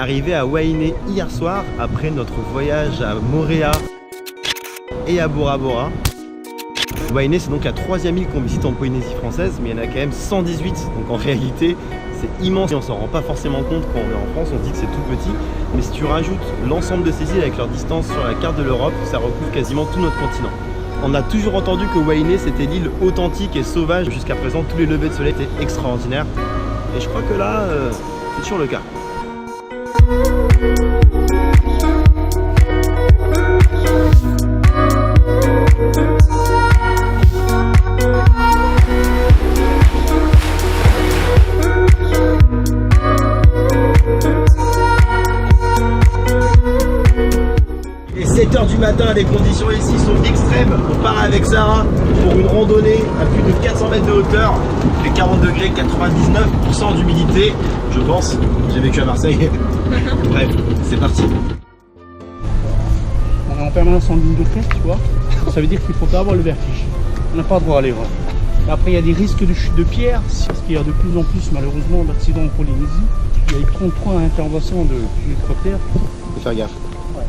arrivé à Wainé hier soir après notre voyage à Moorea et à Bora Bora. Wainé, c'est donc la 3e île qu'on visite en Polynésie française, mais il y en a quand même 118, donc en réalité c'est immense. Et on s'en rend pas forcément compte quand on est en France, on se dit que c'est tout petit, mais si tu rajoutes l'ensemble de ces îles avec leur distance sur la carte de l'Europe, ça recouvre quasiment tout notre continent. On a toujours entendu que Wainé c'était l'île authentique et sauvage. Jusqu'à présent, tous les levées de soleil étaient extraordinaires, et je crois que là, c'est toujours le cas. Il est 7 h du matin, les conditions ici sont extrêmes. On part avec Sarah pour une randonnée à plus de 400 mètres de hauteur. Il fait 40 degrés, 99% d'humidité, je pense. J'ai vécu à Marseille. Bref, c'est parti. On est en permanence en ligne de crête, tu vois. Ça veut dire qu'il faut pas avoir le vertige. On n'a pas droit à l'erreur. Après, il y a des risques de chute de pierre, parce qu'il y a de plus en plus, malheureusement, d'accidents en Polynésie. Il y a eu 33 interventions d'hélicoptères. Faut faire gaffe. Ouais.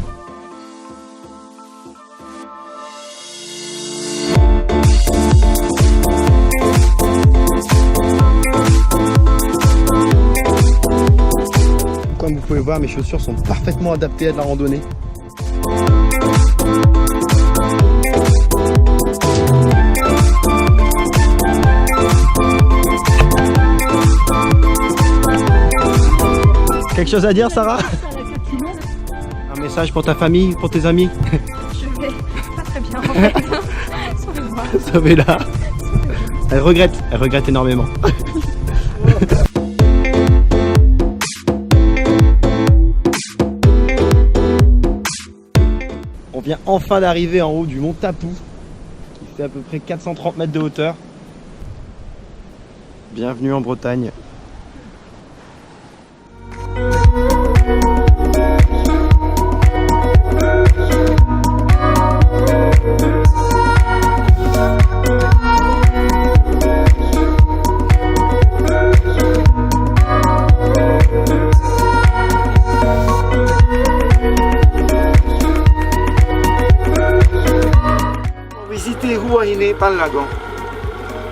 Comme vous pouvez voir, mes chaussures sont parfaitement adaptées à de la randonnée. Quelque chose à dire, Sarah? Un message pour ta famille, pour tes amis? Je vais pas très bien en fait. Sauvez-moi. Sauvez-la. Elle regrette énormément. On vient enfin d'arriver en haut du mont Tapu, qui fait à peu près 430 mètres de hauteur. Bienvenue en Bretagne. Visiter Wainé par le lagon.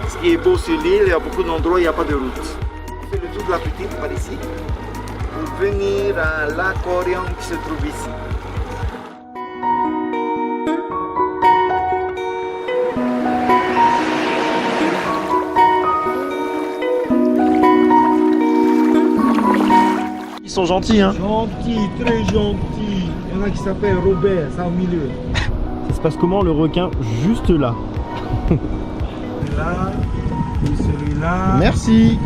Ce qui est beau sur l'île, il y a beaucoup d'endroits où il n'y a pas de route. On fait le tour de la petite par ici pour venir à l'aquarium qui se trouve ici. Ils sont gentils, hein? Gentil, très gentil. Il y en a qui s'appelle Robert, c'est au milieu. Ça se passe comment le requin juste là? Là, et celui-là. Merci.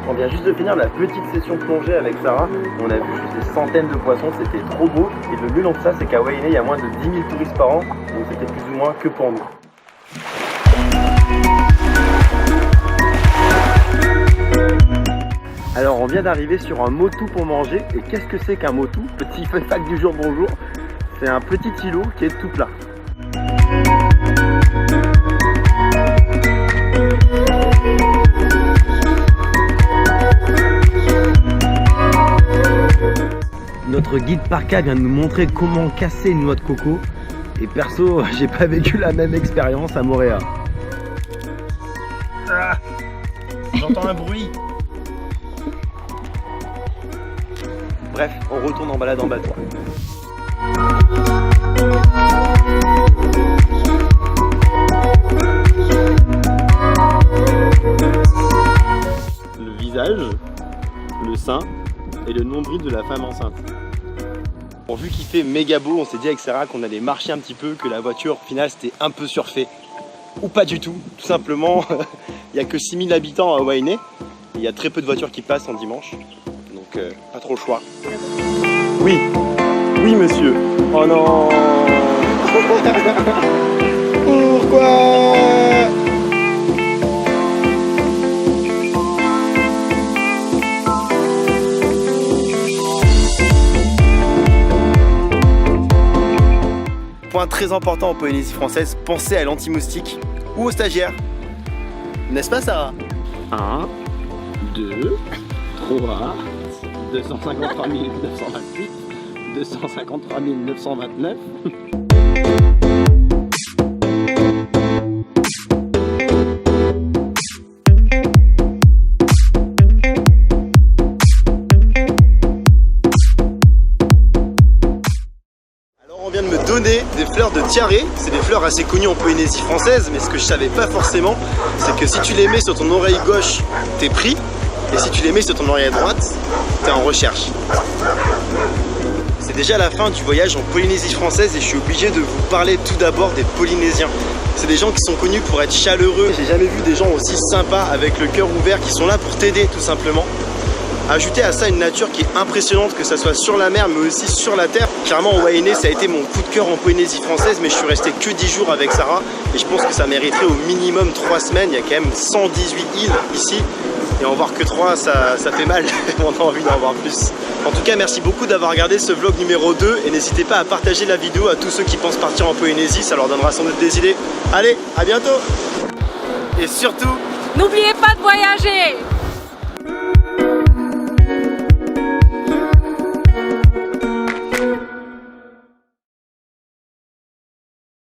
On vient juste de finir la petite session plongée avec Sarah. On a vu juste des centaines de poissons, c'était trop beau. Et le mieux dans tout ça, c'est qu'à Wainé, il y a moins de 10 000 touristes par an. Donc c'était plus ou moins que pour nous. Alors on vient d'arriver sur un motu pour manger. Et qu'est-ce que c'est qu'un motu? Petit fun fact du jour, bonjour. C'est un petit îlot qui est tout plat. Notre guide Parka vient de nous montrer comment casser une noix de coco. Et perso, j'ai pas vécu la même expérience à Moorea. Ah, j'entends un bruit. Bref, on retourne en balade en bateau. Le visage, le sein et le nombril de la femme enceinte. Bon, vu qu'il fait méga beau, on s'est dit avec Sarah qu'on allait marcher un petit peu, que la voiture au final c'était un peu surfait. Ou pas du tout, tout simplement, il n'y a que 6000 habitants à Wainé. Il y a très peu de voitures qui passent en dimanche, donc pas trop le choix. Oui, oui monsieur. Oh non. Pourquoi? point très important en Polynésie française, pensez à l'anti-moustique ou aux stagiaires. N'est-ce pas Sarah? 1, 2, 3, 253 928, 253 929. On vient de me donner des fleurs de tiaré, c'est des fleurs assez connues en Polynésie française, mais ce que je savais pas forcément, c'est que si tu les mets sur ton oreille gauche, t'es pris, et si tu les mets sur ton oreille droite, t'es en recherche. C'est déjà la fin du voyage en Polynésie française et je suis obligé de vous parler tout d'abord des Polynésiens. C'est des gens qui sont connus pour être chaleureux. J'ai jamais vu des gens aussi sympas, avec le cœur ouvert, qui sont là pour t'aider tout simplement. Ajoutez à ça une nature qui est impressionnante, que ça soit sur la mer mais aussi sur la terre. Clairement Wainé ça a été mon coup de cœur en Polynésie française, mais je suis resté que 10 jours avec Sarah et je pense que ça mériterait au minimum 3 semaines. Il y a quand même 118 îles ici et en voir que 3 ça fait mal. On a envie d'en voir plus. En tout cas merci beaucoup d'avoir regardé ce vlog numéro 2 et n'hésitez pas à partager la vidéo à tous ceux qui pensent partir en Polynésie, ça leur donnera sans doute des idées. Allez, à bientôt. Et surtout, N'oubliez pas de voyager.